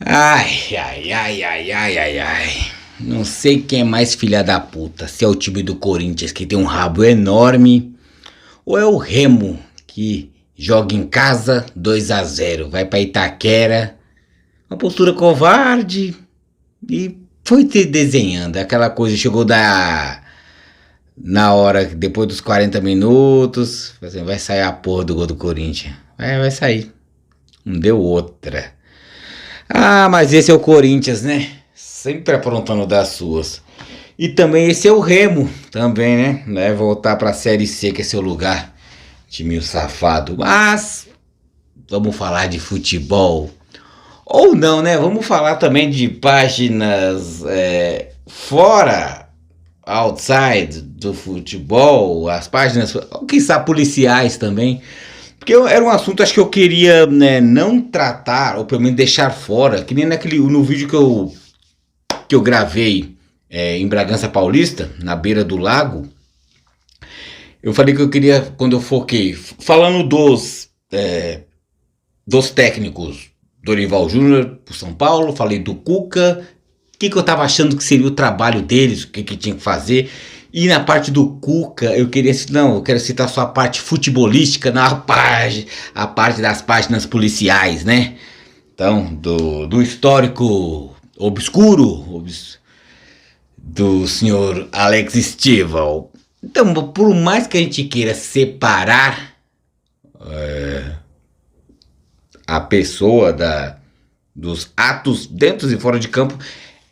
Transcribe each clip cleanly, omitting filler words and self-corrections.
Ai, ai, ai, ai, ai, ai, ai. Não sei quem é mais filha da puta. Se é o time do Corinthians que tem um rabo enorme ou é o Remo que joga em casa 2-0, vai pra Itaquera, uma postura covarde e foi te desenhando. Aquela coisa chegou na hora, depois dos 40 minutos, assim, vai sair a porra do gol do Corinthians. Vai sair. Não deu outra. Ah, mas esse é o Corinthians, né? Sempre aprontando das suas. E também esse é o Remo, também, né? Voltar pra Série C, que é seu lugar. Timinho safado. Mas vamos falar de futebol. Ou não, né? Vamos falar também de páginas fora, outside do futebol. As páginas, quem sabe, policiais também. Porque era um assunto, acho que eu queria, né, não tratar, ou pelo menos deixar fora, que nem no vídeo que eu gravei em Bragança Paulista, na beira do lago. Eu falei que eu queria, quando eu foquei, falando dos técnicos, Dorival Júnior pro São Paulo, falei do Cuca, o que eu tava achando que seria o trabalho deles, o que tinha que fazer. E na parte do Cuca, eu quero citar só a parte futebolística, a parte das páginas policiais, né? Então, do histórico obscuro do senhor Alex Stival. Então, por mais que a gente queira separar a pessoa dos atos dentro e fora de campo,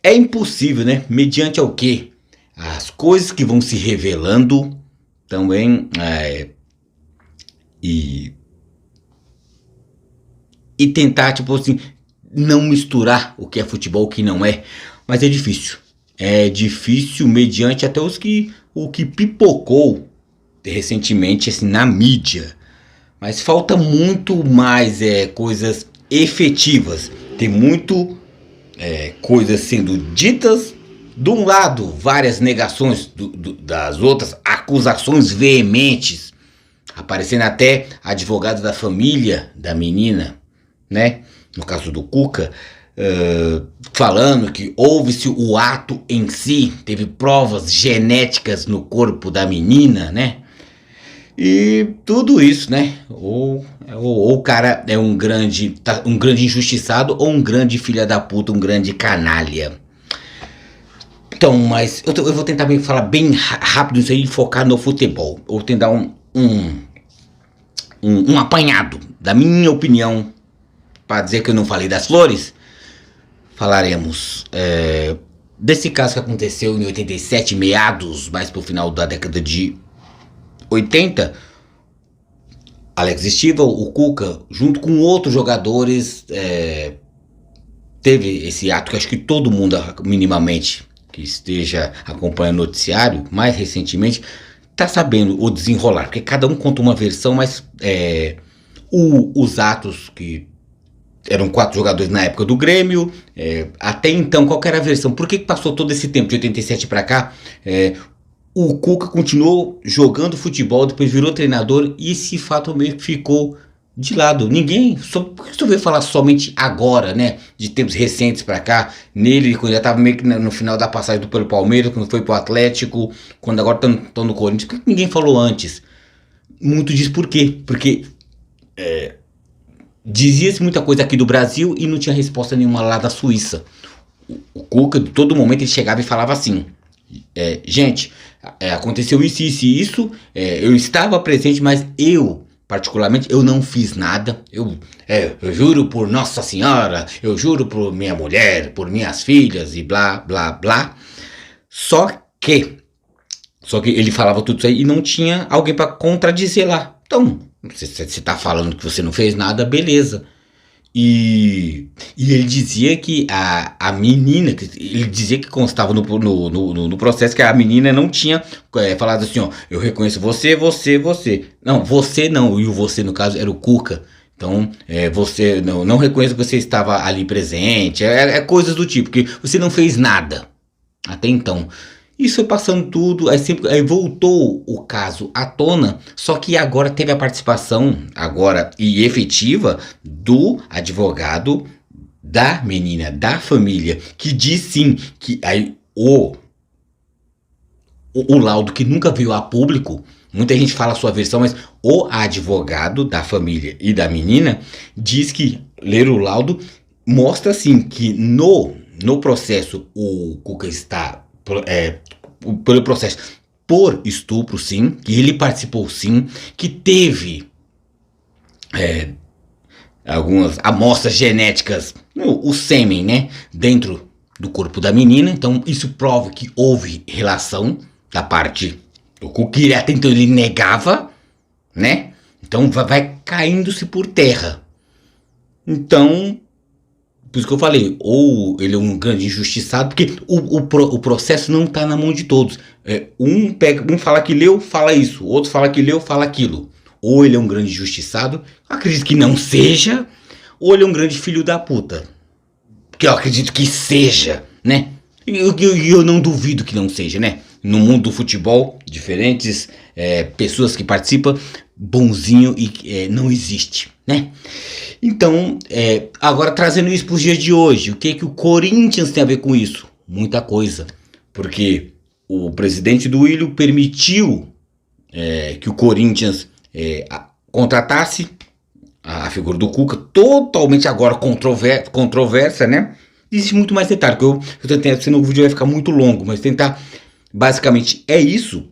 é impossível, né? Mediante ao quê? As coisas que vão se revelando também e tentar, tipo assim, não misturar o que é futebol, o que não é. Mas é difícil. É difícil mediante até o que pipocou recentemente assim, na mídia. Mas falta muito mais coisas efetivas. Tem muito coisas sendo ditas de um lado, várias negações das outras, acusações veementes, aparecendo até advogados da família da menina, né? No caso do Cuca, falando que houve-se o ato em si, teve provas genéticas no corpo da menina, né? E tudo isso, né? Ou o cara é um grande injustiçado ou um grande filha da puta, um grande canalha. Então, mas eu vou tentar falar bem rápido isso aí e focar no futebol. Eu vou tentar um apanhado da minha opinião, para dizer que eu não falei das flores. Falaremos desse caso que aconteceu em 87, meados, mais pro final da década de 80. Alex Stival, o Cuca, junto com outros jogadores, teve esse ato que acho que todo mundo minimamente que esteja acompanhando o noticiário, mais recentemente, tá sabendo o desenrolar, porque cada um conta uma versão, mas os atos que eram 4 jogadores na época do Grêmio, até então, qual que era a versão? Por que passou todo esse tempo, de 87 para cá, o Cuca continuou jogando futebol, depois virou treinador e esse fato meio que ficou de lado. Por que você veio falar somente agora, né? De tempos recentes pra cá, nele, quando já tava meio que no final da passagem pelo Palmeiras, quando foi pro Atlético, quando agora estão no Corinthians. Por que ninguém falou antes? Muito disso por quê? Porque dizia-se muita coisa aqui do Brasil e não tinha resposta nenhuma lá da Suíça. O Cuca, de todo momento, ele chegava e falava assim: gente, aconteceu isso, isso e isso, eu estava presente, mas particularmente, eu não fiz nada. Eu juro por Nossa Senhora, eu juro por minha mulher, por minhas filhas e blá, blá, blá. Só que ele falava tudo isso aí e não tinha alguém para contradizer lá. Então, você tá falando que você não fez nada, beleza. E ele dizia que a menina, ele dizia que constava no processo que a menina não tinha falado assim, ó, eu reconheço você. Não, você não, e o você no caso era o Cuca. Então, você não reconheço que você estava ali presente, coisas do tipo, que você não fez nada até então. Isso foi passando tudo, aí voltou o caso à tona, só que agora teve a participação, agora e efetiva, do advogado da menina, da família, que diz sim que aí o laudo que nunca veio a público, muita gente fala a sua versão, mas o advogado da família e da menina diz que ler o laudo mostra sim que no processo o Cuca está pelo processo por estupro, sim, que ele participou, sim, que teve algumas amostras genéticas, o sêmen, né, dentro do corpo da menina. Então isso prova que houve relação da parte do Cuca, que até então ele negava, né? Então vai caindo-se por terra. Então, por isso que eu falei, ou ele é um grande injustiçado, porque o processo não está na mão de todos. Um fala que leu, fala isso, o outro fala que leu, fala aquilo. Ou ele é um grande injustiçado, acredito que não seja, ou ele é um grande filho da puta. Que eu acredito que seja, né? E eu não duvido que não seja, né? No mundo do futebol, diferentes pessoas que participam, bonzinho e não existe, né? Então, agora trazendo isso para os dias de hoje, o que o Corinthians tem a ver com isso? Muita coisa, porque o presidente do Willio permitiu que o Corinthians contratasse a figura do Cuca, totalmente agora controversa, né? Existe muito mais detalhe, que eu tentei, senão o vídeo vai ficar muito longo, mas tentar, basicamente é isso.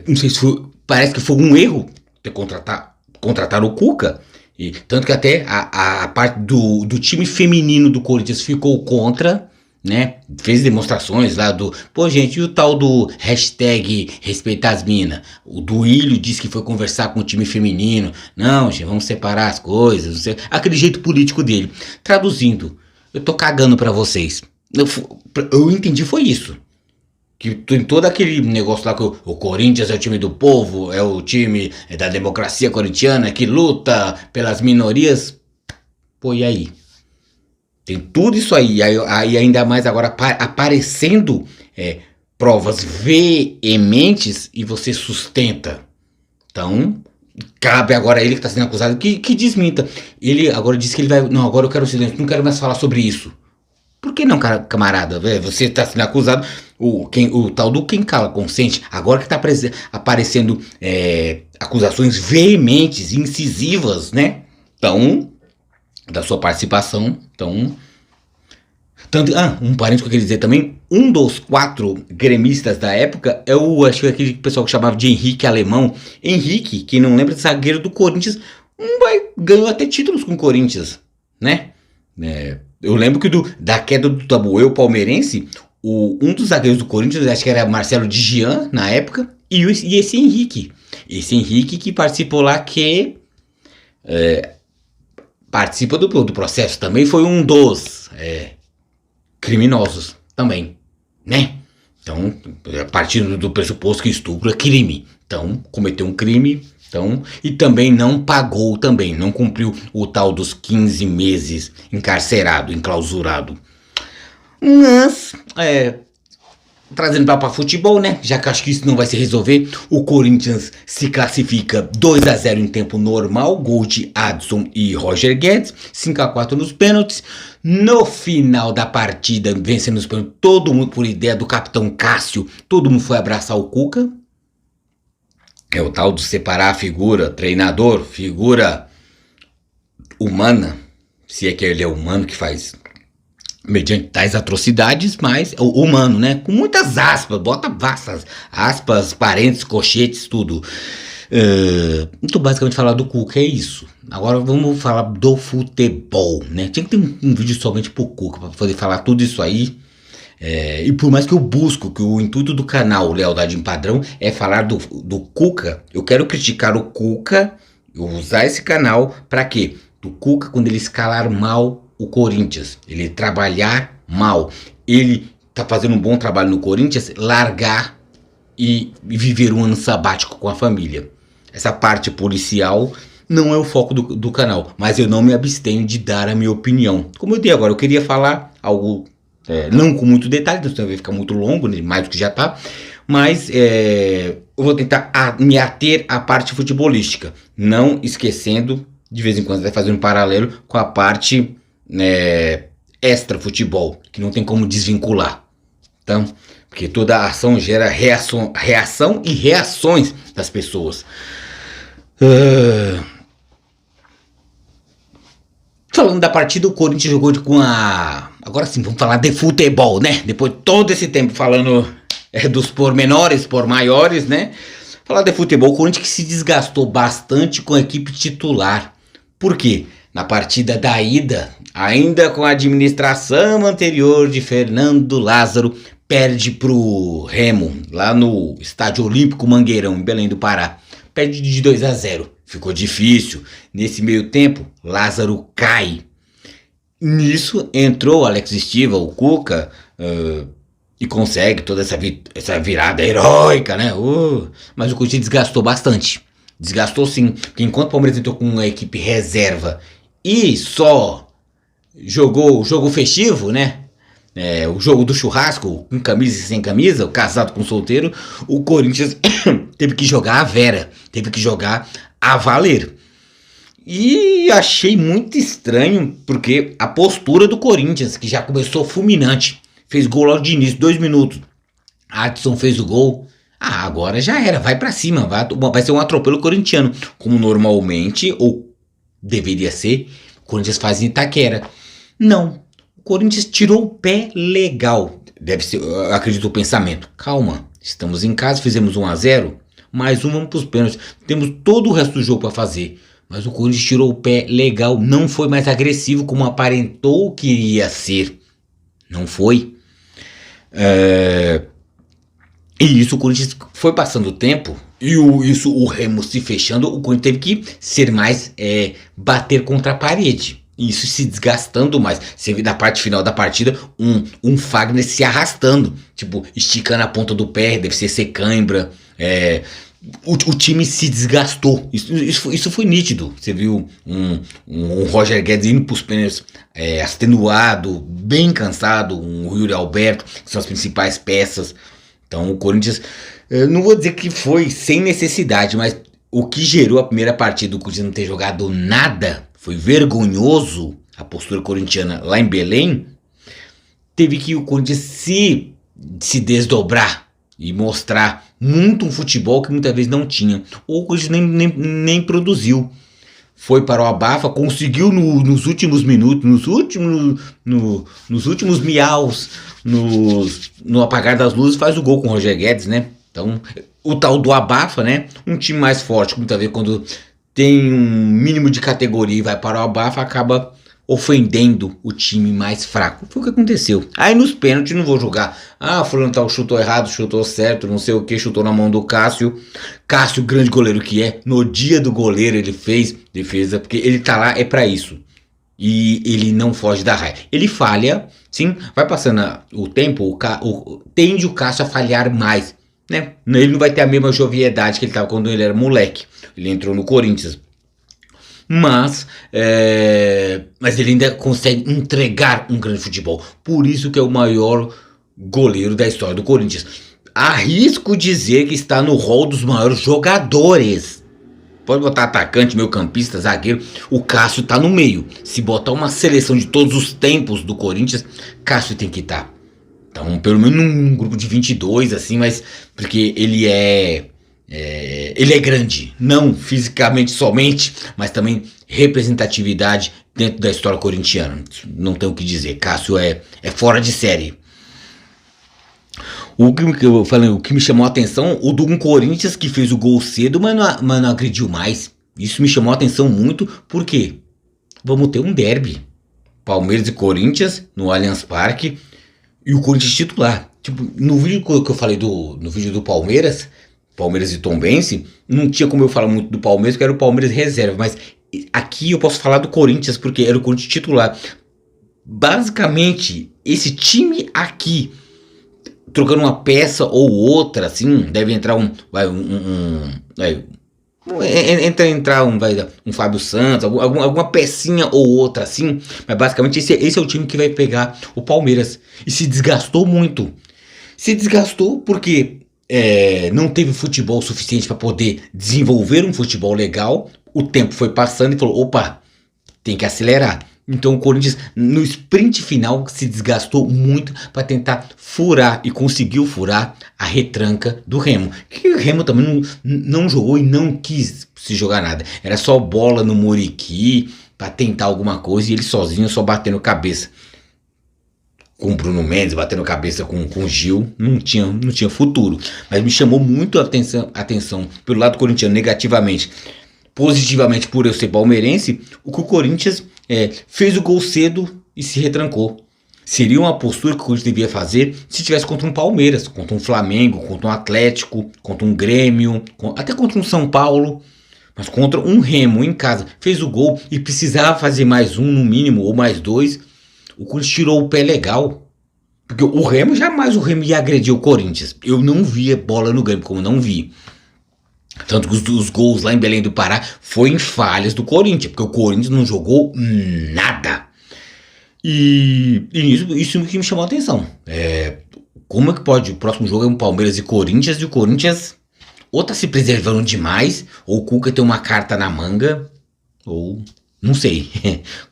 Não sei se foi, parece que foi um erro ter contratar o Cuca, e tanto que até a parte do time feminino do Corinthians ficou contra, né? Fez demonstrações lá pô, gente, e o tal do hashtag respeitar as minas? O do Willio disse que foi conversar com o time feminino. Não, gente, vamos separar as coisas, não sei, aquele jeito político dele. Traduzindo, eu tô cagando pra vocês. Eu entendi, foi isso. Que tem todo aquele negócio lá que o Corinthians é o time do povo, é o time da democracia corintiana que luta pelas minorias. Pô, e aí? Tem tudo isso aí, aí ainda mais agora aparecendo provas veementes e você sustenta. Então, cabe agora a ele que está sendo acusado que desminta. Ele agora disse que ele vai... Não, agora eu quero silêncio, não quero mais falar sobre isso. Por que não, camarada? Você está sendo acusado, o tal do quem cala consente, agora que está aparecendo acusações veementes, incisivas, né? Então, da sua participação, então... um parênteses que eu queria dizer também, um dos 4 gremistas da época acho que aquele pessoal que chamava de Henrique Alemão. Henrique, quem não lembra, zagueiro do Corinthians, ganhou até títulos com o Corinthians, né? Eu lembro que da queda do Tabueu palmeirense, um dos zagueiros do Corinthians, acho que era Marcelo Digian na época, e esse Henrique. Esse Henrique que participou lá, que participa do processo, também foi um dos criminosos também, né? Então, partindo do pressuposto que estupro é crime, então cometeu um crime, então, e também não pagou, também não cumpriu o tal dos 15 meses encarcerado, enclausurado. Mas trazendo para futebol, né? Já que acho que isso não vai se resolver, o Corinthians se classifica 2-0 em tempo normal, gol de Adson e Roger Guedes, 5-4 nos pênaltis. No final da partida, vencendo os pênaltis, todo mundo, por ideia do capitão Cássio, todo mundo foi abraçar o Cuca. É o tal de separar a figura, treinador, figura humana, se é que ele é humano que faz mediante tais atrocidades, mas humano, né? Com muitas aspas, bota vastas aspas, parênteses, cochetes, tudo. Então, basicamente, falar do Cuca é isso. Agora vamos falar do futebol, né? Tinha que ter um vídeo somente pro Cuca, pra poder falar tudo isso aí. E por mais que eu busco, que o intuito do canal Lealdade em Padrão é falar do Cuca, eu quero criticar o Cuca, usar esse canal pra quê? Do Cuca, quando ele escalar mal o Corinthians, ele trabalhar mal, ele tá fazendo um bom trabalho no Corinthians, largar e viver um ano sabático com a família. Essa parte policial não é o foco do canal, mas eu não me abstenho de dar a minha opinião. Como eu dei agora, eu queria falar algo, não com muito detalhe, então vai ficar muito longo, né, mais do que já tá, mas eu vou tentar me ater à parte futebolística, não esquecendo, de vez em quando, fazer um paralelo com a parte extra futebol, que não tem como desvincular. Então, porque toda ação gera reação e reações das pessoas. Falando da partida, o Corinthians jogou com a... Agora sim, vamos falar de futebol, né? Depois de todo esse tempo falando dos pormenores, por maiores, né? Falar de futebol, o Corinthians que se desgastou bastante com a equipe titular. Por quê? Na partida da ida, ainda com a administração anterior de Fernando Lázaro, perde pro Remo, lá no Estádio Olímpico Mangueirão, em Belém do Pará. Perde de 2-0. Ficou difícil. Nesse meio tempo, Lázaro cai. Nisso entrou Alex Estiva, o Cuca, e consegue toda essa virada heróica, né? Mas o Corinthians desgastou bastante. Desgastou sim, porque enquanto o Palmeiras entrou com uma equipe reserva e só jogou o jogo festivo, né? O jogo do churrasco, com camisa e sem camisa, o casado com solteiro, o Corinthians teve que jogar a vera, teve que jogar a valer. E achei muito estranho, porque a postura do Corinthians, que já começou fulminante, fez gol logo de início, 2 minutos. Adson fez o gol. Agora já era, vai pra cima, vai ser um atropelo corintiano, como normalmente, ou deveria ser, o Corinthians faz em Itaquera. Não, o Corinthians tirou o pé legal, deve ser, eu acredito, o pensamento. Calma, estamos em casa, fizemos 1-0, mais um, vamos pros pênaltis, temos todo o resto do jogo pra fazer. Mas o Corinthians tirou o pé legal, não foi mais agressivo como aparentou que iria ser. Não foi. E isso o Corinthians foi passando o tempo, e o Remo se fechando, o Corinthians teve que ser mais, bater contra a parede. Isso se desgastando mais. Você vê na parte final da partida um Fagner se arrastando, tipo, esticando a ponta do pé, deve ser cãibra. O time se desgastou. Isso foi nítido. Você viu um Roger Guedes indo para os pênaltis extenuado, bem cansado, um Yuri Alberto, que são as principais peças. Então o Corinthians, não vou dizer que foi sem necessidade, mas o que gerou a primeira partida do Corinthians não ter jogado nada, foi vergonhoso a postura corintiana lá em Belém. Teve que o Corinthians se desdobrar e mostrar muito um futebol que muitas vezes não tinha, ou o Corinthians nem produziu. Foi para o abafa, conseguiu nos últimos minutos, nos últimos miaus, no apagar das luzes, faz o gol com o Roger Guedes, né? Então, o tal do abafa, né? Um time mais forte, muitas vezes quando tem um mínimo de categoria e vai para o abafa, acaba ofendendo o time mais fraco. Foi o que aconteceu. Aí nos pênaltis não vou jogar. Fulano tal chutou errado, chutou certo, não sei o que, chutou na mão do Cássio. Cássio, grande goleiro que é, no dia do goleiro ele fez defesa, porque ele tá lá, é pra isso. E ele não foge da raia. Ele falha, sim, vai passando o tempo, tende o Cássio a falhar mais, né? Ele não vai ter a mesma joviedade que ele tava quando ele era moleque. Ele entrou no Corinthians. Mas ele ainda consegue entregar um grande futebol. Por isso que é o maior goleiro da história do Corinthians. Arrisco dizer que está no rol dos maiores jogadores. Pode botar atacante, meio campista, zagueiro. O Cássio tá no meio. Se botar uma seleção de todos os tempos do Corinthians, Cássio tem que estar. Então, pelo menos num grupo de 22, assim, mas porque ele é grande, não fisicamente somente, mas também representatividade dentro da história corintiana. Não tem o que dizer, Cássio é fora de série. O que me chamou a atenção, o do Corinthians que fez o gol cedo, mas não agrediu mais. Isso me chamou a atenção muito, porque vamos ter um derby, Palmeiras e Corinthians no Allianz Parque, e o Corinthians titular. Tipo, no vídeo que eu falei no vídeo do Palmeiras e Tombense, não tinha como eu falar muito do Palmeiras, porque era o Palmeiras reserva, mas aqui eu posso falar do Corinthians, porque era o Corinthians titular. Basicamente, esse time aqui, trocando uma peça ou outra, assim, deve entrar um Fábio Santos, alguma pecinha ou outra, assim, mas basicamente esse é o time que vai pegar o Palmeiras. E se desgastou muito. Se desgastou porque não teve futebol suficiente para poder desenvolver um futebol legal. O tempo foi passando e falou, opa, tem que acelerar, Então o Corinthians no sprint final se desgastou muito para tentar furar e conseguiu furar a retranca do Remo. Que o Remo também não jogou e não quis se jogar nada. Era só bola no Muriqui para tentar alguma coisa e ele sozinho só batendo cabeça. Com o Bruno Mendes, batendo cabeça com o Gil, não tinha futuro. Mas me chamou muito a atenção pelo lado corintiano negativamente. Positivamente por eu ser palmeirense, o que o Corinthians fez o gol cedo e se retrancou. Seria uma postura que o Corinthians devia fazer se tivesse contra um Palmeiras, contra um Flamengo, contra um Atlético, contra um Grêmio, até contra um São Paulo, mas contra um Remo em casa. Fez o gol e precisava fazer mais um no mínimo, ou mais dois. O Corinthians tirou o pé legal. Porque o Remo, jamais o Remo ia agredir o Corinthians. Eu não via bola no Grêmio, como não vi. Tanto que os gols lá em Belém do Pará foi em falhas do Corinthians, porque o Corinthians não jogou nada. E isso que me chamou a atenção. Como é que pode? O próximo jogo é um Palmeiras e o Corinthians ou tá se preservando demais, ou o Cuca tem uma carta na manga, ou não sei.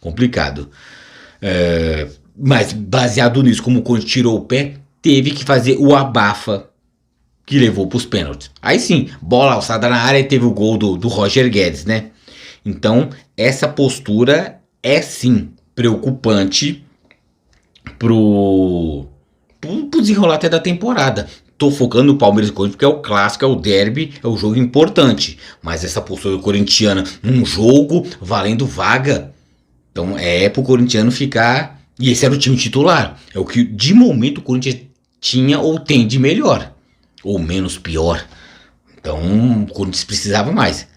Complicado. Mas baseado nisso, como o Corinthians tirou o pé, teve que fazer o abafa que levou para os pênaltis. Aí sim, bola alçada na área e teve o gol do Roger Guedes, né? Então, essa postura é sim preocupante pro desenrolar até da temporada. Tô focando no Palmeiras e Corinthians porque é o clássico, é o derby, é o jogo importante. Mas essa postura corintiana num jogo valendo vaga, então é pro corintiano ficar... E esse era o time titular. É o que de momento o Corinthians tinha ou tem de melhor. Ou menos pior. Então o Corinthians precisava mais.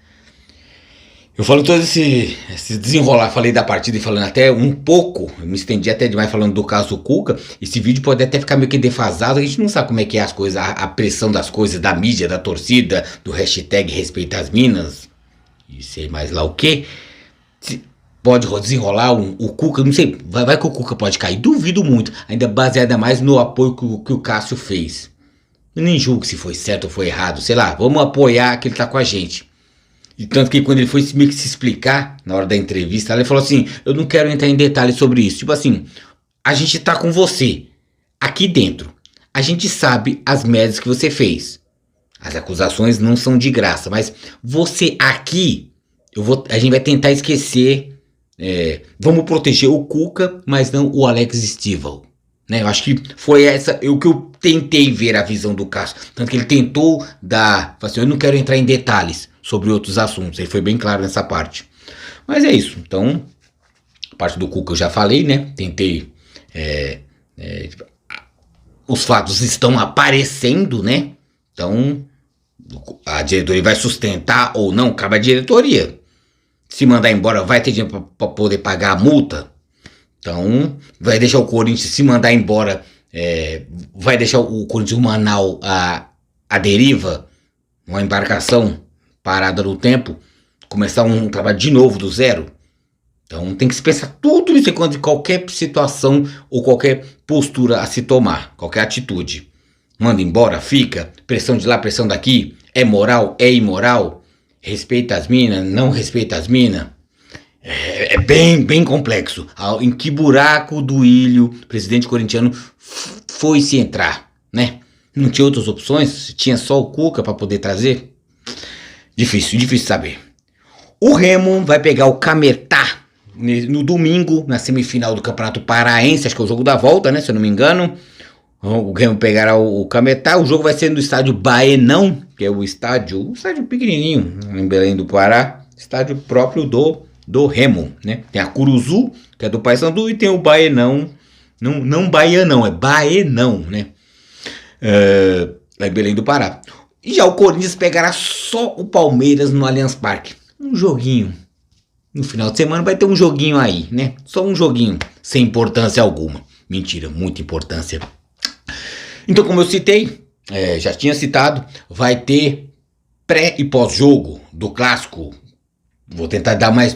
Eu falo todo esse desenrolar, falei da partida e falando até um pouco, eu me estendi até demais falando do caso do Cuca. Esse vídeo pode até ficar meio que defasado, a gente não sabe como é que é as coisas, a pressão das coisas, da mídia, da torcida, do hashtag Respeita as Minas, e sei mais lá o que. Pode desenrolar o Cuca, não sei, vai que o Cuca pode cair, duvido muito, ainda baseada mais no apoio que o Cássio fez. Eu nem julgo se foi certo ou foi errado, sei lá, vamos apoiar que ele tá com a gente. E tanto que quando ele foi meio que se explicar, na hora da entrevista, ele falou assim, eu não quero entrar em detalhes sobre isso. Tipo assim, a gente tá com você, aqui dentro. A gente sabe as merdas que você fez. As acusações não são de graça, mas você aqui, a gente vai tentar esquecer, vamos proteger o Cuca, mas não o Alex Stival. Né? Eu acho que foi o que eu tentei ver a visão do Cássio. Tanto que ele tentou dar, assim, eu não quero entrar em detalhes sobre outros assuntos. Ele foi bem claro nessa parte. Mas é isso. Então, a parte do Cuca eu já falei, né? Tentei. Os fatos estão aparecendo, né? Então, a diretoria vai sustentar ou não, cabe à diretoria. Se mandar embora, vai ter dinheiro para poder pagar a multa. Então, vai deixar o Corinthians se mandar embora, vai deixar o Corinthians Manaus a deriva, uma embarcação parada no tempo, começar um trabalho de novo do zero. Então tem que se pensar tudo isso enquanto de qualquer situação ou qualquer postura a se tomar, qualquer atitude. Manda embora, fica, pressão de lá, pressão daqui, é moral, é imoral, respeita as minas, não respeita as minas. É bem complexo. Em que buraco do ilho o presidente corintiano foi se entrar, né? Não tinha outras opções? Tinha só o Cuca para poder trazer? Difícil saber. O Remo vai pegar o Cametá no domingo, na semifinal do Campeonato Paraense, acho que é o jogo da volta, né? Se eu não me engano. O Remo pegará o Cametá. O jogo vai ser no estádio Baenão, que é um estádio pequenininho, em Belém do Pará. Estádio próprio do Remo, né? Tem a Curuzu, que é do Paysandu, e tem o Baenão. Não Baianão, é Baenão, né? Lá em Belém do Pará. E já o Corinthians pegará só o Palmeiras no Allianz Parque. Um joguinho. No final de semana vai ter um joguinho aí, né? Só um joguinho, sem importância alguma. Mentira, muita importância. Então, como eu citei, já tinha citado, vai ter pré e pós-jogo do clássico. Vou tentar dar mais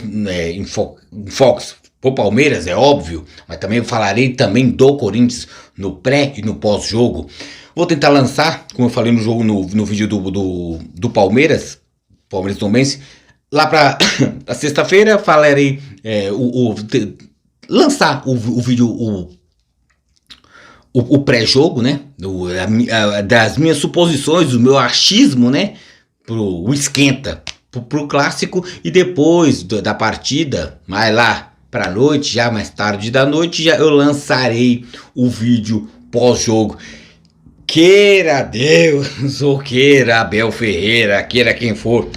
enfoques pro Palmeiras, é óbvio, mas também falarei também do Corinthians no pré e no pós-jogo. Vou tentar lançar, como eu falei no jogo, no vídeo do Palmeiras Tombense, lá pra sexta-feira falarei lançar o vídeo, o pré-jogo, né? Das minhas suposições, do meu achismo, né? Pro esquenta, pro clássico, e depois da partida, mais lá pra noite, já mais tarde da noite, já eu lançarei o vídeo pós-jogo. Queira Deus, ou queira Abel Ferreira, queira quem for,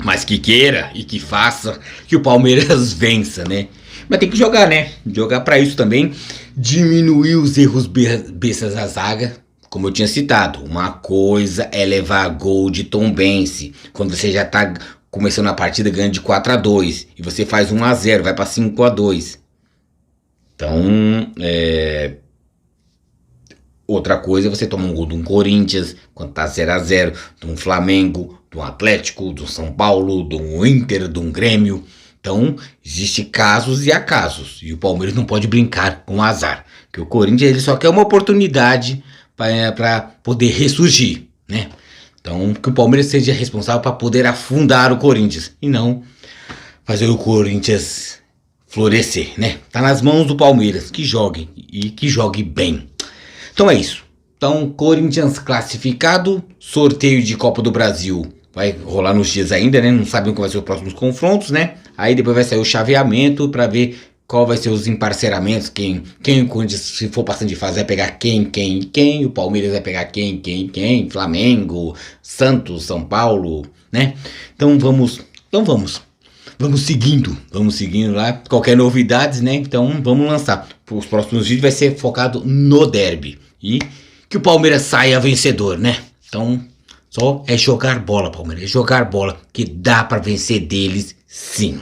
mas que queira e que faça que o Palmeiras vença, né? Mas tem que jogar, né? Jogar pra isso também, diminuir os erros bestas da zaga. Como eu tinha citado, uma coisa é levar gol de Tombense, quando você já tá começando a partida ganhando de 4-2, e você faz 1-0, vai pra 5-2. Então, outra coisa é você tomar um gol de um Corinthians, quando tá 0-0, de um Flamengo, de um Atlético, do São Paulo, de um Inter, de um Grêmio. Então, existe casos e acasos, e o Palmeiras não pode brincar com o azar, porque o Corinthians ele só quer uma oportunidade para poder ressurgir, né? Então, que o Palmeiras seja responsável para poder afundar o Corinthians e não fazer o Corinthians florescer, né? Tá nas mãos do Palmeiras, que jogue e que jogue bem. Então é isso. Então, Corinthians classificado, sorteio de Copa do Brasil vai rolar nos dias ainda, né? Não sabem qual vai ser os próximos confrontos, né? Aí depois vai sair o chaveamento para ver qual vai ser os emparceramentos, quem se for passando de fase vai pegar quem, o Palmeiras vai pegar quem, Flamengo, Santos, São Paulo, né? Então vamos seguindo lá, qualquer novidades, né? Então vamos lançar. Os próximos vídeos vai ser focado no derby e que o Palmeiras saia vencedor, né? Então só é jogar bola, Palmeiras, é jogar bola que dá para vencer deles, sim.